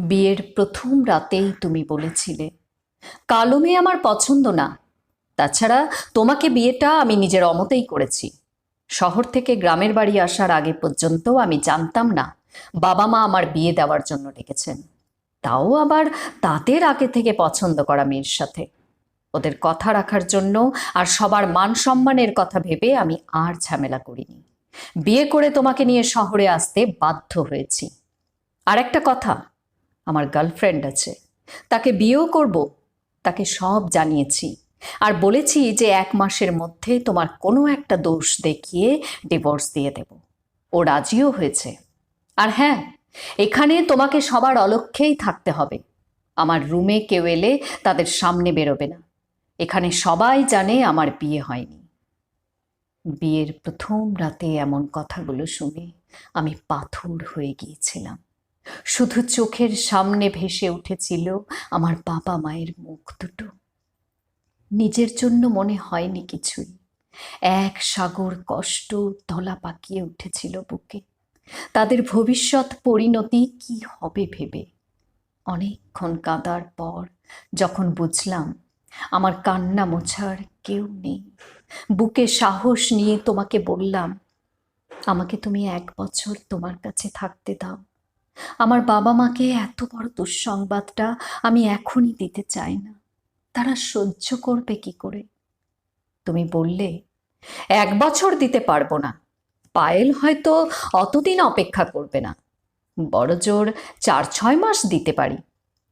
বিয়ের প্রথম রাতেই তুমি বলেছিলে কালো মেয়ে আমার পছন্দ না। তাছাড়া তোমাকে বিয়েটা আমি নিজের অমতেই করেছি। শহর থেকে গ্রামের বাড়ি আসার আগে পর্যন্ত আমি জানতাম না বাবা মা আমার বিয়ে দেওয়ার জন্য ডেকেছেন, তাও আবার তাদের আগে থেকে পছন্দ করা মেয়ের সাথে। ওদের কথা রাখার জন্য আর সবার মান সম্মানের কথা ভেবে আমি আর ঝামেলা করিনি। বিয়ে করে তোমাকে নিয়ে শহরে আসতে বাধ্য হয়েছি। আর একটা কথা, আমার গার্লফ্রেন্ড আছে, তাকে বিয়েও করব। তাকে সব জানিয়েছি আর বলেছি যে 1 মাসের মধ্যে তোমার কোনো একটা দোষ দেখিয়ে ডিভোর্স দিয়ে দেব। ও রাজিও হয়েছে। আর হ্যাঁ, এখানে তোমাকে সবার অলক্ষ্যেই থাকতে হবে। আমার রুমে কেউ এলে তাদের সামনে বেরোবে না। এখানে সবাই জানে আমার বিয়ে হয়নি। বিয়ের প্রথম রাতে এমন কথাগুলো শুনে আমি পাথর হয়ে গিয়েছিলাম। শুধু চোখের সামনে ভেসে উঠেছিল আমার বাবা মায়ের মুখ দুটো। নিজের জন্য মনে হয়নি কিছুই। এক সাগর কষ্ট দলা পাকিয়ে উঠেছিল বুকে। তাদের ভবিষ্যৎ পরিণতি কি হবে ভেবে অনেকক্ষণ কাঁদার পর যখন বুঝলাম আমার কান্না মোছার কেউ নেই, বুকে সাহস নিয়ে তোমাকে বললাম, আমাকে তুমি 1 বছর তোমার কাছে থাকতে দাও। আমার বাবা মাকে এত বড় দুঃসংবাদটা আমি এখনই দিতে চাই না। তারা সহ্য করবে কি করে? তুমি বললে, 1 বছর দিতে পারবো না। পায়েল হয়তো অতদিন অপেক্ষা করবে না। বড় জোর 4-6 মাস দিতে পারি।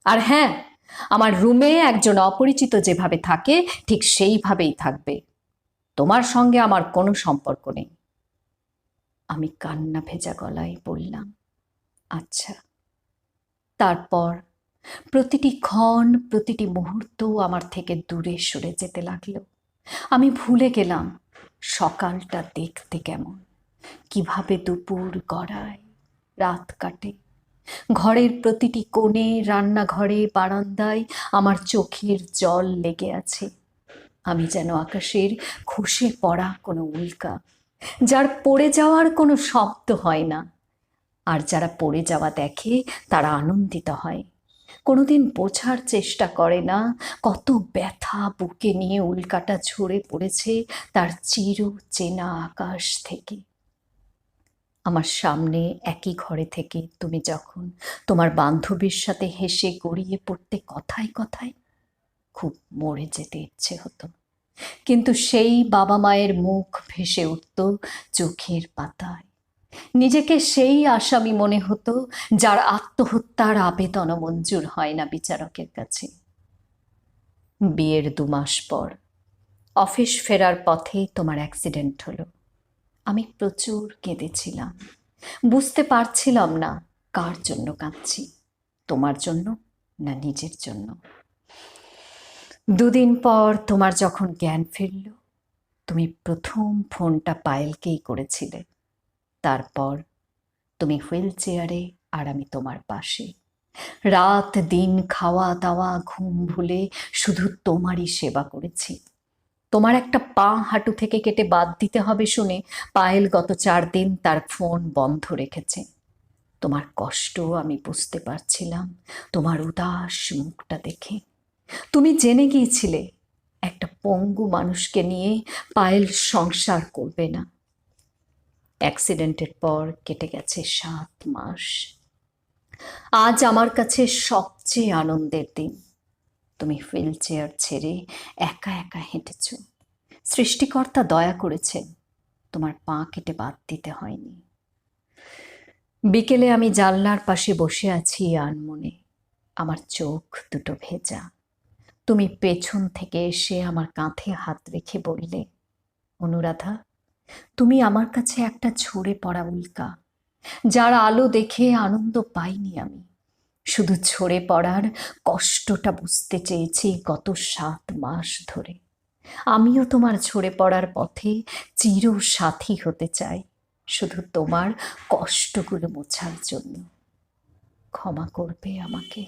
আর হ্যাঁ, আমার রুমে একজন অপরিচিত যেভাবে থাকে ঠিক সেইভাবেই থাকবে। তোমার সঙ্গে আমার কোনো সম্পর্ক নেই। আমি কান্না ভেজা গলায় বললাম, আচ্ছা। তারপর প্রতিটি ক্ষণ প্রতিটি মুহূর্ত আমার থেকে দূরে সরে যেতে লাগলো। আমি ভুলে গেলাম সকালটা দেখতে কেমন, কিভাবে দুপুর গড়ায়, রাত কাটে। ঘরের প্রতিটি কোণে, রান্নাঘরে, বারান্দায় আমার চোখের জল লেগে আছে। আমি যেন আকাশের খসে পড়া কোনো উল্কা, যার পড়ে যাওয়ার কোনো শব্দ হয় না। আর যারা পড়ে যাওয়া দেখে তারা আনন্দিত হয়, কোনোদিন বোঝার চেষ্টা করে না কত ব্যথা বুকে নিয়ে উল্কাটা ঝরে পড়েছে তার চির চেনা আকাশ থেকে। আমার সামনে একই ঘরে থেকে তুমি যখন তোমার বান্ধবীর সাথে হেসে গড়িয়ে পড়তে কথায় কথায়, খুব মরে যেতে ইচ্ছে হতো। কিন্তু সেই বাবা মায়ের মুখ ভেসে উঠত চোখের পাতায়। নিজেকে সেই আসামি মনে হতো যার আত্মহত্যার আবেদনও মঞ্জুর হয় না বিচারকের কাছে। বিয়ের 2 মাস পর অফিস ফেরার পথে তোমার অ্যাক্সিডেন্ট হলো। আমি প্রচুর কেঁদেছিলাম। বুঝতে পারছিলাম না কার জন্য কাঁদছি, তোমার জন্য না নিজের জন্য। 2 দিন পর তোমার যখন জ্ঞান ফিরল, তুমি প্রথম ফোনটা পায়েলকেই করেছিলে। তারপর তুমি হুইল চেয়ারে আর আমি তোমার পাশে। রাত দিন খাওয়া দাওয়া ঘুম ভুলে শুধু তোমারই সেবা করেছি। তোমার একটা পা হাঁটু থেকে কেটে বাদ দিতে হবে শুনে পায়েল গত 4 দিন তার ফোন বন্ধ রেখেছে। তোমার কষ্ট আমি বুঝতে পারছিলাম তোমার উদাস মুখটা দেখে। তুমি জেনে গিয়েছিলে একটা পঙ্গু মানুষকে নিয়ে পায়েল সংসার করবে না। অ্যাক্সিডেন্টের পর কেটে গেছে 7 মাস। আজ আমার কাছে সবচেয়ে আনন্দের দিন। তুমি হুইল চেয়ার ছেড়ে একা একা হেঁটেছ। সৃষ্টিকর্তা দয়া করেছেন, তোমার পা কেটে বাদ দিতে হয়নি। বিকেলে আমি জানলার পাশে বসে আছি আনমনে, আমার চোখ দুটো ভেজা। তুমি পেছন থেকে এসে আমার কাঁধে হাত রেখে বললে, অনুরাধা, তুমি আমার কাছে একটা ঝরে পড়া উল্কা, যার আলো দেখে আনন্দ পাইনি আমি। শুধু ঝরে পড়ার কষ্টটা বুঝতে চেয়েছি গত 7 মাস ধরে। আমিও তোমার ঝরে পড়ার পথে চির সাথী হতে চাই, শুধু তোমার কষ্টগুলো মোছার জন্য। ক্ষমা করবে আমাকে।